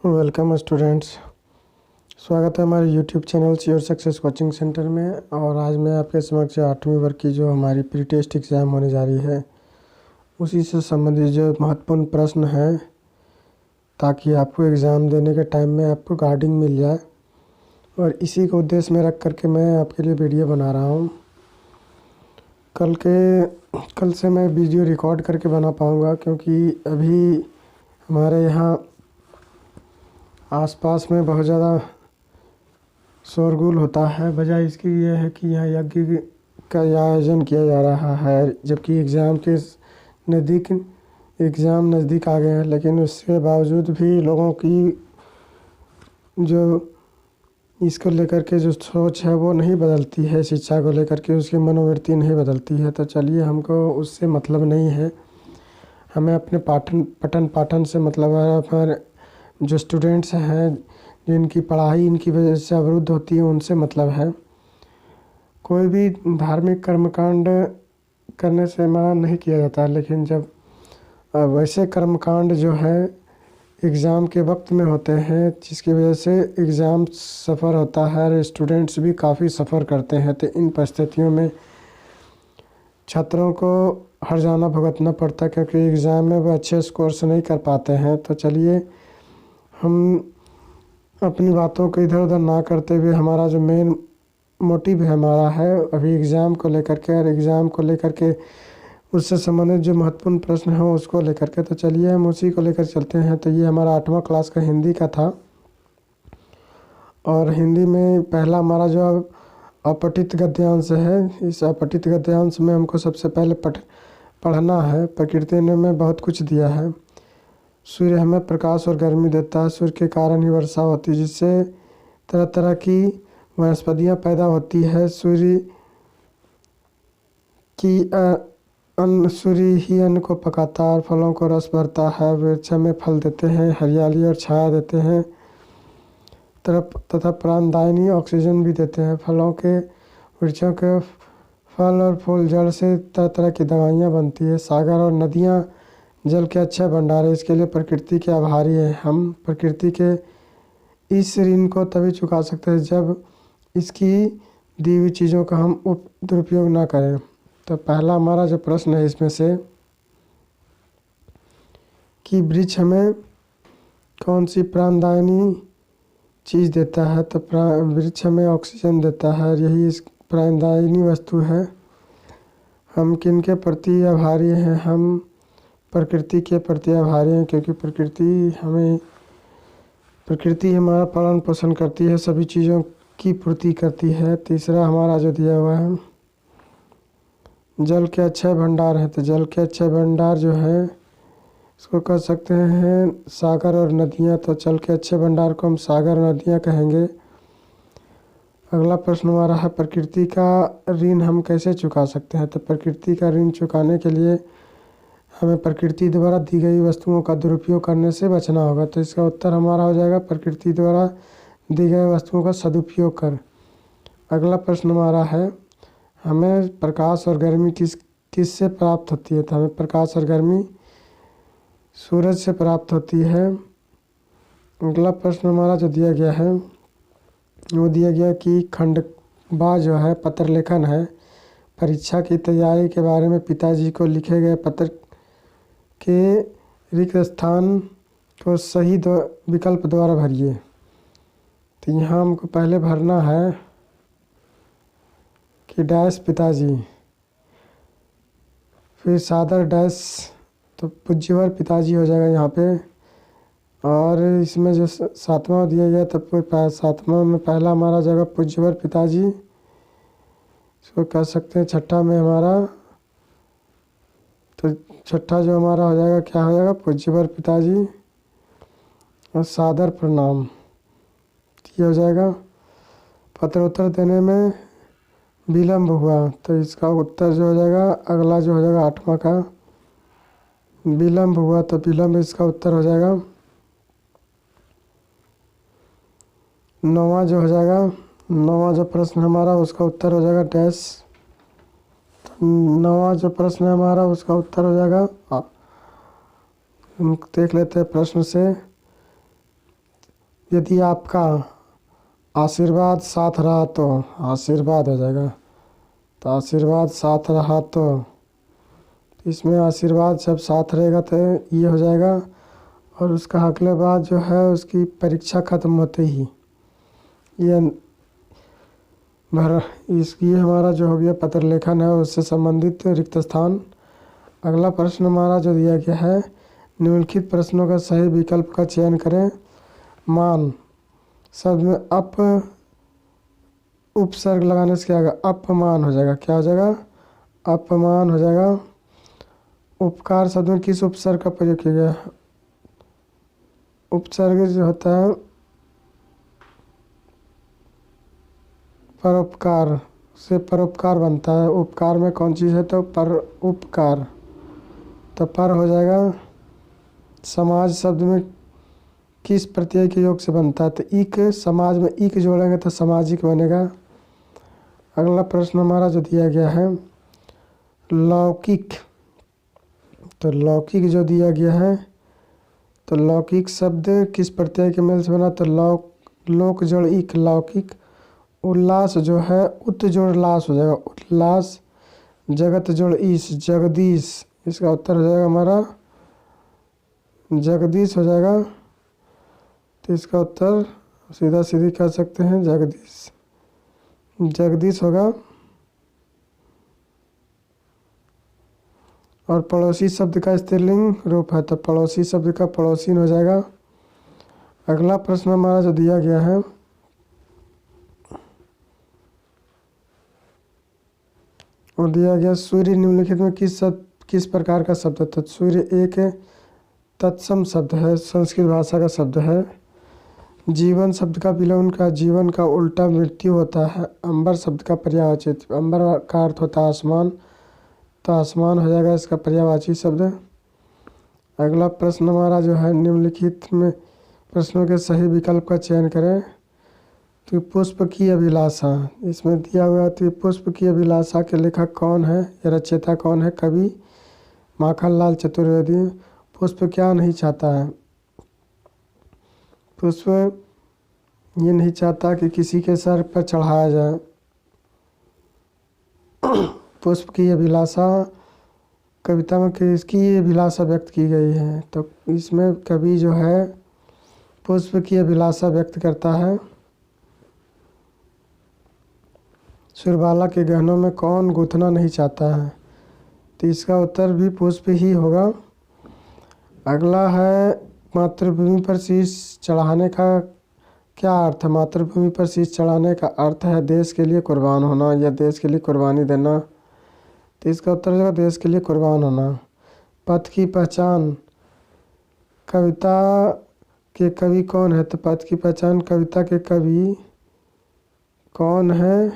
Welcome students. स्वागत है हमारे YouTube channel your success coaching centre में। और आज मैं आपके समक्ष 8वीं वर्ग की जो हमारी प्री टेस्ट एग्ज़ाम होने जा रही है उसी से संबंधित जो महत्वपूर्ण प्रश्न है, ताकि आपको एग्ज़ाम देने के टाइम में आपको गाइडिंग मिल जाए, और इसी को उद्देश्य में रख करके मैं आपके लिए वीडियो बना रहा हूँ। कल से मैं वीडियो रिकॉर्ड करके बना पाऊँगा, क्योंकि अभी हमारे यहाँ आसपास में बहुत ज़्यादा शोरगुल होता है। वजह इसकी यह है कि यहाँ यज्ञ का आयोजन किया जा रहा है, जबकि एग्ज़ाम नज़दीक आ गए हैं, लेकिन उसके बावजूद भी लोगों की जो इसको लेकर के जो सोच है वो नहीं बदलती है। शिक्षा को लेकर के उसकी मनोवृत्ति नहीं बदलती है। तो चलिए, हमको उससे मतलब नहीं है, हमें अपने पठन पाठन से मतलब है। हमारे जो स्टूडेंट्स हैं जिनकी पढ़ाई इनकी वजह से अवरुद्ध होती है, उनसे मतलब है। कोई भी धार्मिक कर्मकांड करने से मना नहीं किया जाता, लेकिन जब वैसे कर्मकांड जो है एग्ज़ाम के वक्त में होते हैं, जिसकी वजह से एग्ज़ाम सफ़र होता है और स्टूडेंट्स भी काफ़ी सफ़र करते हैं, तो इन परिस्थितियों में छात्रों को हर्जाना भुगतना पड़ता है, क्योंकि एग्ज़ाम में वो अच्छे स्कोर्स नहीं कर पाते हैं। तो चलिए, हम अपनी बातों को इधर उधर ना करते हुए, हमारा जो मेन मोटिव है हमारा है अभी एग्ज़ाम को लेकर के, और एग्ज़ाम को लेकर के उससे संबंधित जो महत्वपूर्ण प्रश्न हैं उसको लेकर के। तो चलिए, हम उसी को लेकर चलते हैं। तो ये हमारा 8वां क्लास का हिंदी का था, और हिंदी में पहला हमारा जो अपठित गद्यांश है, इस अपठित गद्यांश में हमको सबसे पहले पढ़ना है। प्रकृति ने हमें बहुत कुछ दिया है। सूर्य हमें प्रकाश और गर्मी देता है। सूर्य के कारण ही वर्षा होती है, जिससे तरह तरह की वनस्पतियाँ पैदा होती है। सूर्य ही अन्न को पकाता है और फलों को रस भरता है। वृक्ष में फल देते हैं, हरियाली और छाया देते हैं, तथा प्राणदायिनी ऑक्सीजन भी देते हैं। वृक्षों के फल और फूल जड़ से तरह तरह की दवाइयाँ बनती है। सागर और नदियाँ जल के अच्छे भंडार है। इसके लिए प्रकृति के आभारी हैं। हम प्रकृति के इस ऋण को तभी चुका सकते हैं जब इसकी दी हुई चीज़ों का हम दुरुपयोग ना करें। तो पहला हमारा जो प्रश्न है इसमें से कि वृक्ष हमें कौन सी प्राणदायिनी चीज़ देता है, तो वृक्ष हमें ऑक्सीजन देता है, यही इस प्राणदायिनी वस्तु है। हम किन के प्रति आभारी हैं? हम प्रकृति के प्रति आभारी हैं, क्योंकि प्रकृति हमारा पालन पोषण करती है, सभी चीज़ों की पूर्ति करती है। तीसरा हमारा जो दिया हुआ है, जल के अच्छे भंडार है। तो जल के अच्छे भंडार जो है इसको कह सकते हैं सागर और नदियाँ। तो जल के अच्छे भंडार को हम सागर और नदियाँ कहेंगे। अगला प्रश्न हमारा है, प्रकृति का ऋण हम कैसे चुका सकते हैं? तो प्रकृति का ऋण चुकाने के लिए हमें प्रकृति द्वारा दी गई वस्तुओं का दुरुपयोग करने से बचना होगा। तो इसका उत्तर हमारा हो जाएगा, प्रकृति द्वारा दी गई वस्तुओं का सदुपयोग कर। अगला प्रश्न हमारा है, हमें प्रकाश और गर्मी किससे प्राप्त होती है? तो हमें प्रकाश और गर्मी सूरज से प्राप्त होती है। अगला प्रश्न हमारा जो दिया गया है वो दिया गया कि खंडवा जो है पत्र लेखन है। परीक्षा की तैयारी के बारे में पिताजी को लिखे गए पत्र के रिक्त स्थान को सही विकल्प द्वारा भरिए। तो यहाँ हमको पहले भरना है कि डैश पिताजी, फिर सादर डैश, तो पूज्यवर पिताजी हो जाएगा यहाँ पे। और इसमें जो 7वां दिया गया, तो 7वां में पहला हमारा जगह पूज्यवर पिताजी, इसको कह सकते हैं। छठा में हमारा, तो छठा जो हमारा हो जाएगा, क्या हो जाएगा? पूज्यवर पिताजी और सादर प्रणाम, ये हो जाएगा। पत्र उत्तर देने में विलम्ब हुआ, तो इसका उत्तर जो हो जाएगा, अगला जो हो जाएगा 8वां का, विलम्ब हुआ, तो विलम्ब इसका उत्तर हो जाएगा। 9वां जो हो जाएगा, 9वां जो प्रश्न हमारा उसका उत्तर हो जाएगा डैश। 9वां जो प्रश्न है हमारा उसका उत्तर हो जाएगा, हम देख लेते हैं प्रश्न से, यदि आपका आशीर्वाद साथ रहा तो आशीर्वाद हो जाएगा। तो आशीर्वाद साथ रहा तो इसमें आशीर्वाद जब साथ रहेगा तो ये हो जाएगा। और उसका अगले बात जो है उसकी परीक्षा ख़त्म होते ही ये इसकी हमारा जो हो गया पत्र लेखन है उससे संबंधित रिक्त स्थान। अगला प्रश्न हमारा जो दिया गया है, निम्नलिखित प्रश्नों का सही विकल्प का चयन करें। मान शब्द में उपसर्ग लगाने से क्या होगा, अपमान हो जाएगा। क्या हो जाएगा, अपमान हो जाएगा। उपकार शब्द में किस उपसर्ग का प्रयोग किया गया, उपसर्ग जो होता है परोपकार से परोपकार बनता है। उपकार में कौन चीज़ है तो पर उपकार, तो पर हो जाएगा। समाज शब्द में किस प्रत्यय के योग से बनता है तो इक, समाज में इक जोड़ेंगे तो सामाजिक बनेगा। अगला प्रश्न हमारा जो दिया गया है लौकिक, तो लौकिक जो दिया गया है तो लौकिक शब्द किस प्रत्यय के मेल से बना तो लोक जोड़ इक लौकिक। उल्लास जो है उत जोड़ लास हो जाएगा उल्लास। जगत जोड़ ईश जगदीश, इसका उत्तर हो जाएगा हमारा जगदीश हो जाएगा। तो इसका उत्तर सीधा सीधी कह सकते हैं जगदीश, जगदीश होगा। और पड़ोसी शब्द का स्त्रीलिंग रूप है तो पड़ोसी शब्द का पड़ोसीन हो जाएगा। अगला प्रश्न हमारा जो दिया गया है और दिया गया सूर्य निम्नलिखित में किस प्रकार का शब्द है तो सूर्य एक तत्सम शब्द है, संस्कृत भाषा का शब्द है। जीवन शब्द का विलोम का जीवन का उल्टा मृत्यु होता है। अंबर शब्द का पर्यायवाची, अंबर का अर्थ होता है आसमान, तो आसमान हो जाएगा इसका पर्यायवाची शब्द। अगला प्रश्न हमारा जो है निम्नलिखित में प्रश्नों के सही विकल्प का चयन करें। तो पुष्प की अभिलाषा, इसमें दिया हुआ तो पुष्प की अभिलाषा के लेखक कौन है या रचयिता कौन है, कवि माखनलाल चतुर्वेदी। पुष्प क्या नहीं चाहता है, पुष्प ये नहीं चाहता कि किसी के सर पर चढ़ाया जाए। पुष्प की अभिलाषा कविता में किसकी अभिलाषा व्यक्त की गई है तो इसमें कवि जो है पुष्प की अभिलाषा व्यक्त करता है। सुरबाला के गहनों में कौन गूंथना नहीं चाहता है तो इसका उत्तर भी पुष्प ही होगा। अगला है मातृभूमि पर शीश चढ़ाने का क्या अर्थ है। मातृभूमि पर शीश चढ़ाने का अर्थ है देश के लिए कुर्बान होना या देश के लिए कुर्बानी देना, तो इसका उत्तर होगा देश के लिए कुर्बान होना। पथ की पहचान कविता के कवि कौन है तो पथ की पहचान कविता के कवि कौन है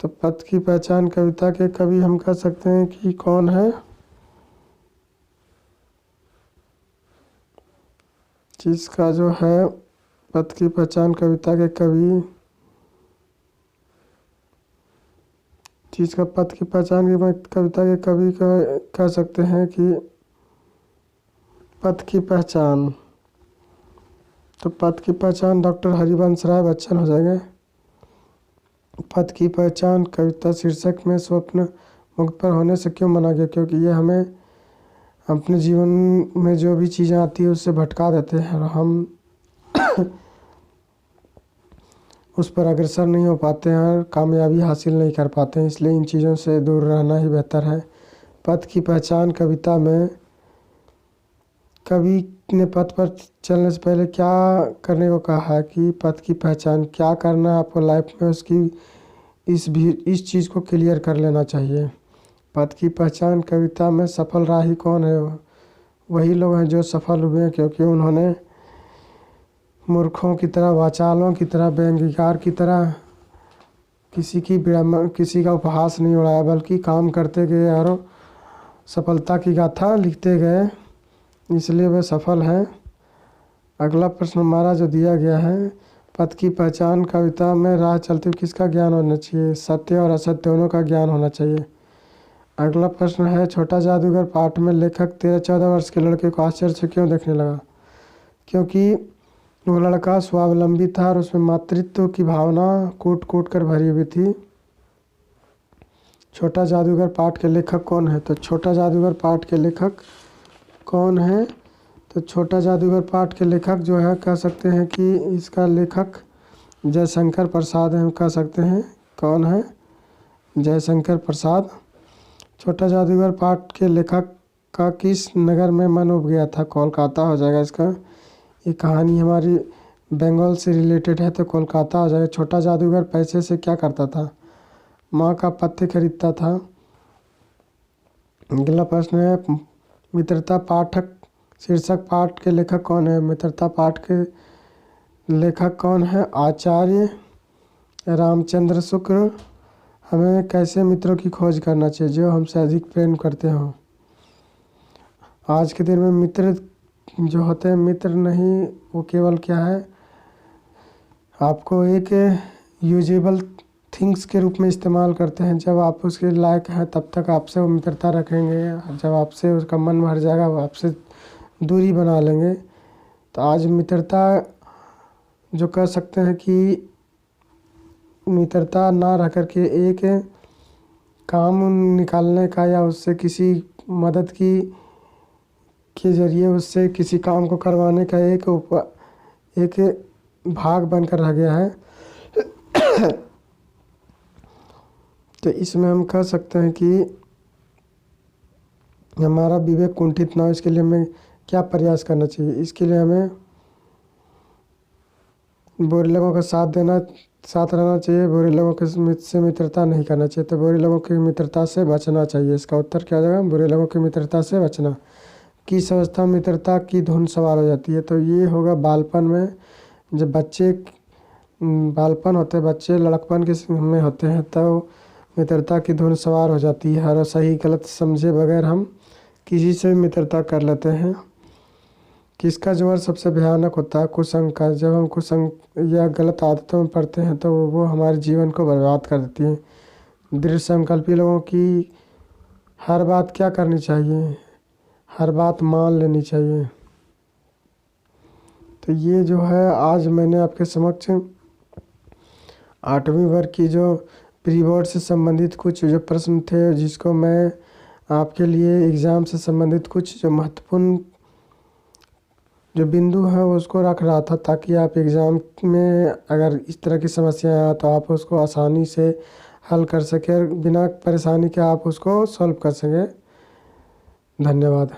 तो पथ की पहचान कविता के कवि हम कह सकते हैं कि कौन है, जिसका जो है पथ की पहचान कविता के कवि, जिसका पथ की पहचान की कविता के कवि का कह सकते हैं कि पथ की पहचान, तो पथ की पहचान डॉक्टर हरिवंश राय बच्चन हो जाएंगे। पथ की पहचान कविता शीर्षक में स्वप्न मुक्त पर होने से क्यों मना गया, क्योंकि ये हमें अपने जीवन में जो भी चीज़ें आती है उससे भटका देते हैं और हम उस पर अग्रसर नहीं हो पाते हैं, कामयाबी हासिल नहीं कर पाते हैं, इसलिए इन चीज़ों से दूर रहना ही बेहतर है। पथ की पहचान कविता में कवि ने पथ पर चलने से पहले क्या करने को कहा है कि पथ की पहचान क्या करना है आपको लाइफ में, उसकी इस चीज़ को क्लियर कर लेना चाहिए। पथ की पहचान कविता में सफल राही कौन है, वही लोग हैं जो सफल हुए हैं, क्योंकि उन्होंने मूर्खों की तरह, वाचालों की तरह, व्यंग्यकार की तरह किसी का उपहास नहीं उड़ाया, बल्कि काम करते गए और सफलता की गाथा लिखते गए, इसलिए वे सफल हैं। अगला प्रश्न हमारा जो दिया गया है, पथ की पहचान कविता में राह चलते हुए किसका ज्ञान होना चाहिए, सत्य और असत्य दोनों का ज्ञान होना चाहिए। अगला प्रश्न है, छोटा जादूगर पाठ में लेखक 13-14 वर्ष के लड़के को आश्चर्य से क्यों देखने लगा, क्योंकि वो लड़का स्वावलंबी था और उसमें मातृत्व की भावना कूट कूट कर भरी हुई थी। छोटा जादूगर पाठ के लेखक कौन है? तो छोटा जादूगर पाठ के लेखक कौन है? तो छोटा जादूगर पाठ के लेखक जो है कह सकते हैं कि इसका लेखक जयशंकर प्रसाद हम कह सकते हैं। कौन है? जयशंकर प्रसाद। छोटा जादूगर पाठ के लेखक का किस नगर में मन उब गया था? कोलकाता हो जाएगा इसका। ये कहानी हमारी बंगाल से रिलेटेड है तो कोलकाता हो जाएगा। छोटा जादूगर पैसे से क्या करता था? माँ का पत्ते खरीदता था। अगला प्रश्न है मित्रता पाठक शीर्षक पाठ के लेखक कौन है? मित्रता पाठ के लेखक कौन है? आचार्य रामचंद्र शुक्ल। हमें कैसे मित्रों की खोज करना चाहिए? जो हमसे अधिक प्रेम करते हों। आज के दिन में मित्र जो होते हैं मित्र नहीं, वो केवल क्या है, आपको एक यूजेबल थिंग्स के रूप में इस्तेमाल करते हैं। जब आप उसके लायक हैं तब तक आपसे वो मित्रता रखेंगे, जब आपसे उसका मन भर जाएगा वो आपसे दूरी बना लेंगे। तो आज मित्रता जो कह सकते हैं कि मित्रता ना रह कर के एक काम निकालने का या उससे किसी मदद के ज़रिए उससे किसी काम को करवाने का एक भाग बनकर रह गया है। तो इसमें हम कह सकते हैं कि हमारा विवेक कुंठित ना हो, इसके लिए हमें क्या प्रयास करना चाहिए? इसके लिए हमें बुरे लोगों का साथ रहना चाहिए, बुरे लोगों के से मित्रता नहीं करना चाहिए। तो बुरे लोगों की मित्रता से बचना चाहिए। इसका उत्तर क्या हो जाएगा? बुरे लोगों की मित्रता से बचना। किस अवस्था में मित्रता की धुन सवार हो जाती है? तो ये होगा बालपन में। जब बालपन होते बच्चे लड़कपन के में होते हैं तो मित्रता की धुन सवार हो जाती है और सही गलत समझे बगैर हम किसी से मित्रता कर लेते हैं। किसका ज्वर सबसे भयानक होता है? कुसंग का। जब हम कुसंग या गलत आदतों में पड़ते हैं तो वो हमारे जीवन को बर्बाद कर देती हैं। दृढ़ संकल्पी लोगों की हर बात क्या करनी चाहिए? हर बात मान लेनी चाहिए। तो ये जो है आज मैंने आपके समक्ष 8वीं वर्ग की जो प्री बोर्ड से संबंधित कुछ जो प्रश्न थे, जिसको मैं आपके लिए एग्ज़ाम से संबंधित कुछ जो महत्वपूर्ण जो बिंदु है उसको रख रहा था, ताकि आप एग्ज़ाम में अगर इस तरह की समस्याएं आए तो आप उसको आसानी से हल कर सकें, बिना परेशानी के आप उसको सॉल्व कर सकें। धन्यवाद।